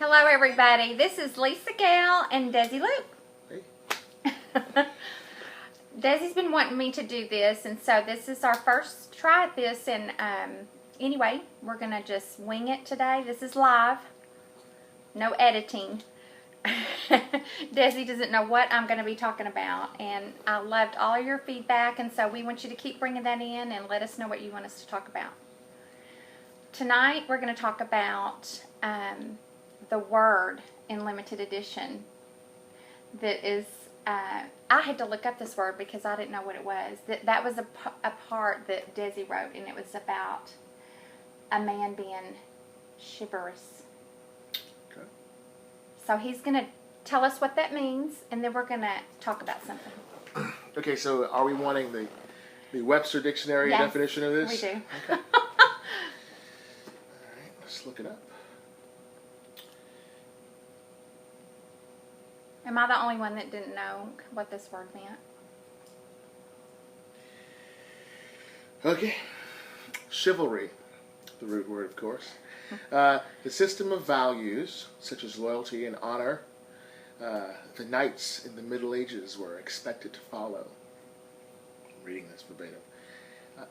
Hello, everybody. This is Lisa, Gail, and Desi Hey. Desi's been wanting me to do this, and so this is our first try at this. And anyway, we're going to just wing it today. This is live. No editing. Desi doesn't know what I'm going to be talking about, and I loved all of your feedback, and so we want you to keep bringing that in and let us know what you want us to talk about. Tonight, we're going to talk about the word in limited edition that is, I had to look up this word because I didn't know what it was. That was a part that Desi wrote, and it was about a man being chivalrous. Okay. So he's going to tell us what that means, and then we're going to talk about something. Okay, so are we wanting the Webster Dictionary Yes, definition of this? we do. Okay. All right, let's look it up. Am I the only one that didn't know what this word meant? Okay. Chivalry, the root word, of course. The system of values, such as loyalty and honor, the knights in the Middle Ages were expected to follow. I'm reading this verbatim.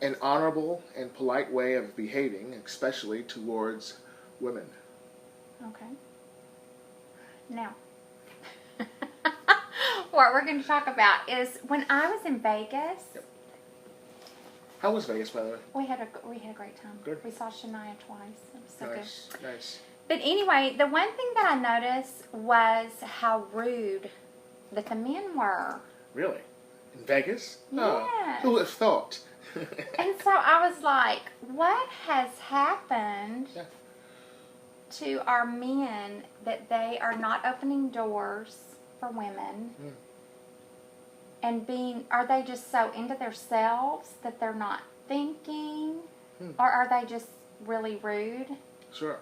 An honorable and polite way of behaving, especially towards women. Okay. Now, what we're going to talk about is when I was in Vegas. Yep. How was Vegas, by the way? We had a great time. Good. We saw Shania twice. It was so Nice, good. nice. But anyway, the one thing that I noticed was how rude that the men were. Really? In Vegas? Yes. Oh, who would have thought? And so I was like, what has happened Yeah. to our men that they are not opening doors for women? Mm. And are they just so into themselves that they're not thinking? Mm. Or are they just really rude? Sure.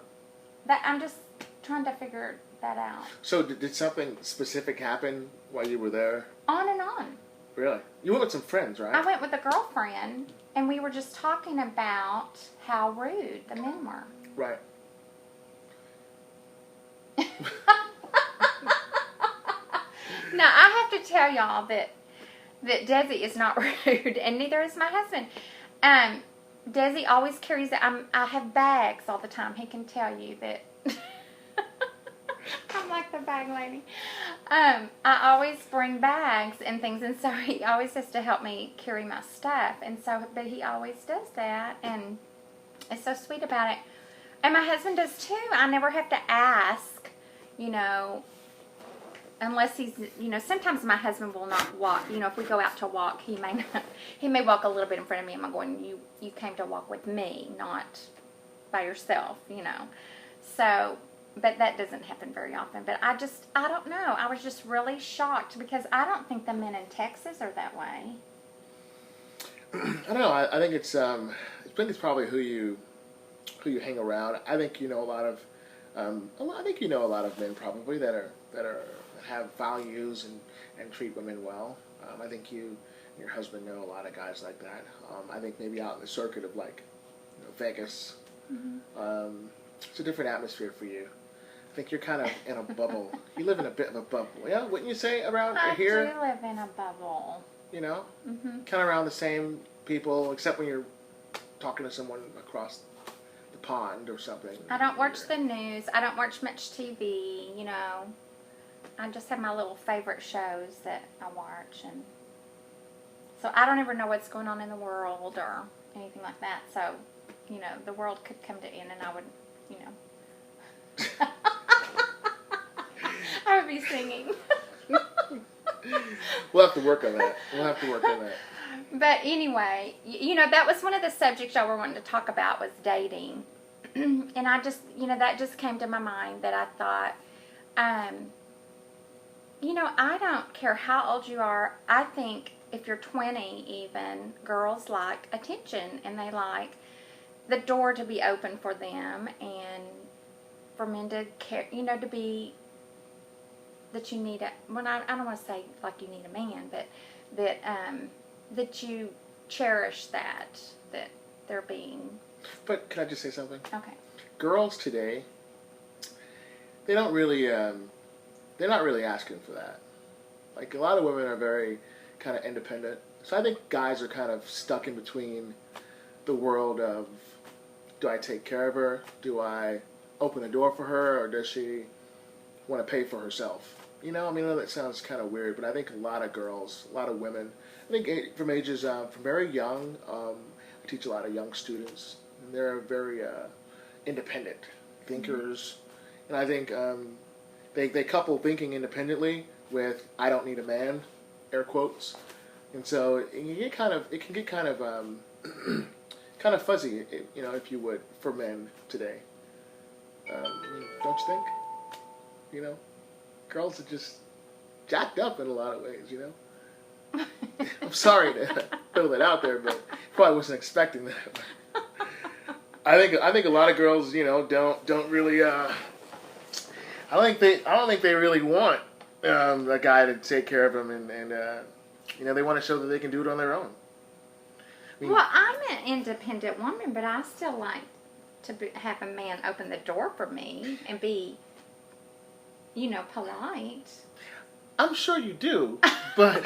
I'm just trying to figure that out. So did something specific happen while you were there? On and on. Really? You went with some friends, right? I went with a girlfriend, and we were just talking about how rude the men were. Right. Now, I have to tell y'all that Desi is not rude, and neither is my husband. Desi always carries it. I have bags all the time. He can tell you that. I'm like the bag lady. I always bring bags and things, and so he always has to help me carry my stuff. And so, but he always does that, and it's so sweet about it. And my husband does too. I never have to ask, unless he's, sometimes my husband will not walk. If we go out to walk, he may walk a little bit in front of me. And I'm going, you came to walk with me, not by yourself, So, but that doesn't happen very often. But I don't know. I was just really shocked because I don't think the men in Texas are that way. I don't know. I think it's probably who you hang around. I think you know a lot of men probably that have values and treat women well. I think you and your husband know a lot of guys like that. I think maybe out in the circuit of Vegas, Mm-hmm. It's a different atmosphere for you. I think you're kind of in a bubble. You live in a bit of a bubble, yeah? Wouldn't you say around here? I do live in a bubble. Mm-hmm. Kind of around the same people, except when you're talking to someone across the pond or something. I don't watch the news. I don't watch much TV, I just have my little favorite shows that I watch, and so I don't ever know what's going on in the world or anything like that. So, the world could come to end, and I would, I would be singing. We'll have to work on that. But anyway, that was one of the subjects y'all were wanting to talk about was dating, and I just, that just came to my mind that I thought, I don't care how old you are. I think if you're 20 even, girls like attention, and they like the door to be open for them, and for men to care, to be, that you need I don't want to say like you need a man, but that you cherish that they're being. But can I just say something? Okay. Girls today, they don't really they're not really asking for that. Like a lot of women are very kind of independent. So I think guys are kind of stuck in between the world of, do I take care of her? Do I open the door for her? Or does she want to pay for herself? You know, I mean, I know that sounds kind of weird, but I think a lot of girls, a lot of women, I think from ages, from very young, I teach a lot of young students, and they're very independent thinkers. And I think they couple thinking independently with "I don't need a man," air quotes, and so it can get kind of kind of fuzzy, you know, if you would, for men today. Don't you think? You know, girls are just jacked up in a lot of ways. You know, I'm sorry to throw that out there, but probably wasn't expecting that. I think a lot of girls, you know, don't really. I don't think they really want a guy to take care of them, and you know, they want to show that they can do it on their own. I mean, Well, I'm an independent woman, but I still like to have a man open the door for me and be, you know, polite. I'm sure you do, but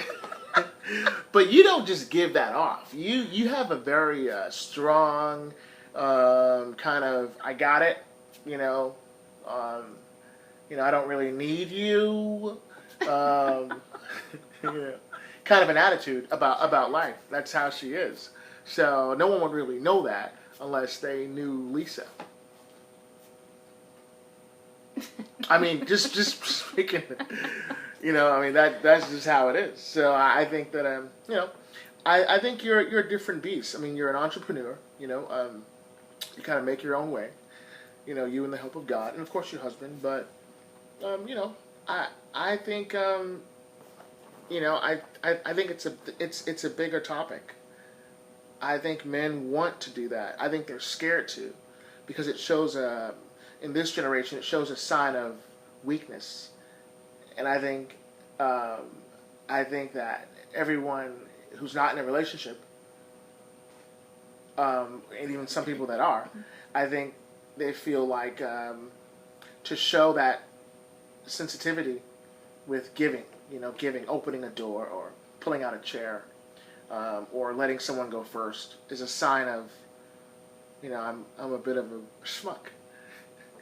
but you don't just give that off. You have a very strong kind of, I got it, you know. You know, I don't really need you. You know, kind of an attitude about life. That's how she is. So no one would really know that unless they knew Lisa. I mean, just speaking, you know, I mean that's just how it is. So I think that you know, I think you're a different beast. I mean, you're an entrepreneur. You know, you kind of make your own way. You know, you and the help of God, and of course your husband. But you know, I think you know, I think it's a bigger topic. I think men want to do that. I think they're scared to, because it shows in this generation, it shows a sign of weakness. And I think that everyone who's not in a relationship, and even some people that are, I think they feel like to show that sensitivity with giving, you know, opening a door or pulling out a chair, or letting someone go first is a sign of, you know, I'm a bit of a schmuck,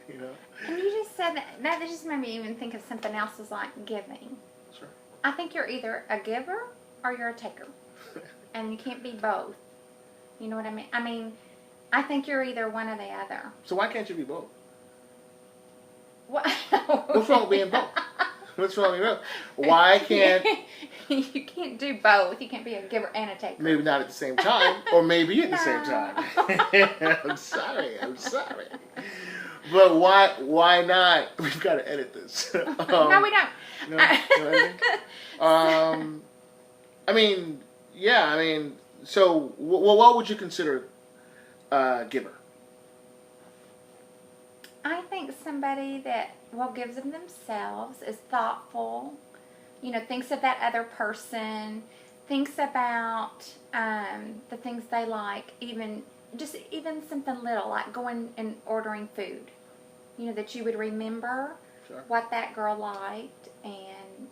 you know. And you just said that just made me even think of something else, is like giving. Sure. I think you're either a giver or you're a taker, and you can't be both. You know what I mean? I mean, I think you're either one or the other. So why can't you be both? What? What's wrong with being both? What's wrong with both? Why can't... You can't do both. You can't be a giver and a taker. Maybe not at the same time, or maybe at the same No. time. I'm sorry. But why not? We've got to edit this. No, we don't. No, I mean, yeah, I mean, so what would you consider a giver? I think somebody that, well, gives of themselves, is thoughtful, you know, thinks of that other person, thinks about the things they like, even something little, like going and ordering food, you know, that you would remember Sure. what that girl liked and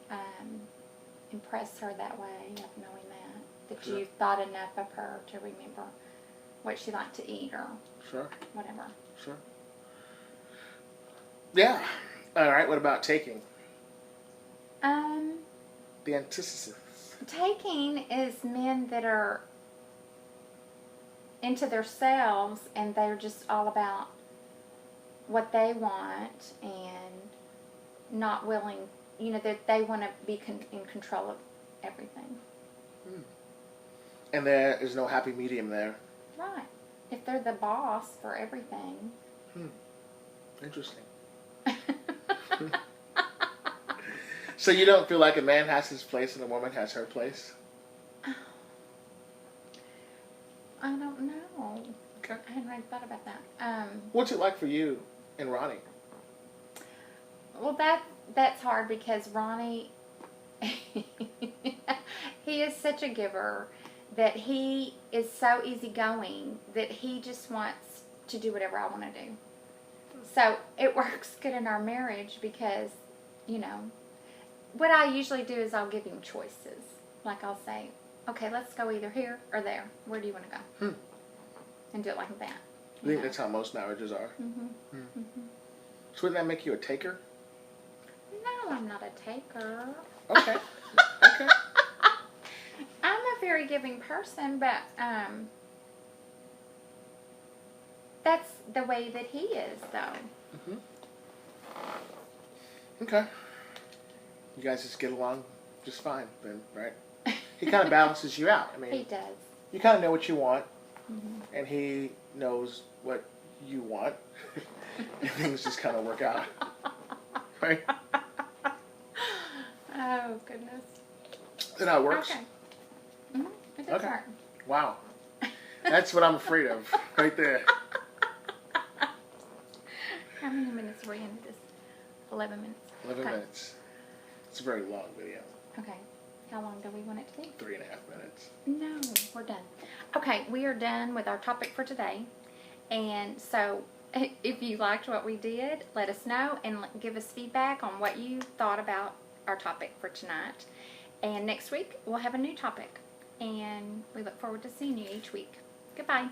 impress her that way, of knowing that Sure. you thought enough of her to remember what she liked to eat or Sure. whatever. Sure. Yeah. All right. What about taking? The antithesis. Taking is men that are into themselves and they're just all about what they want and not willing, you know, that they want to be in control of everything. And there is no happy medium there. Right. If they're the boss for everything. Interesting. So you don't feel like a man has his place and a woman has her place? I don't know. Okay. I hadn't really thought about that. What's it like for you and Ronnie? Well, that's hard because Ronnie, he is such a giver that he is so easygoing that he just wants to do whatever I want to do. So it works good in our marriage because, you know, what I usually do is I'll give him choices. Like I'll say, okay, let's go either here or there. Where do you want to go? And do it like that. I think that's how most marriages are. So wouldn't that make you a taker? No, I'm not a taker. Okay. Okay. I'm a very giving person, but that's the way that he is, though. Okay. You guys just get along just fine then, right? He kind of balances you out. I mean, He does. you kind of know what you want, and he knows what you want, and things just kind of work out, right? Oh, goodness. That's how it works. Okay. It does work. Wow. That's what I'm afraid of, right there. How many minutes were we into this? 11 minutes. 11 minutes. It's a very long video. Okay. How long do we want it to be? 3.5 minutes. No, we're done. Okay, we are done with our topic for today. And so, if you liked what we did, let us know and give us feedback on what you thought about our topic for tonight. And next week, we'll have a new topic. And we look forward to seeing you each week. Goodbye.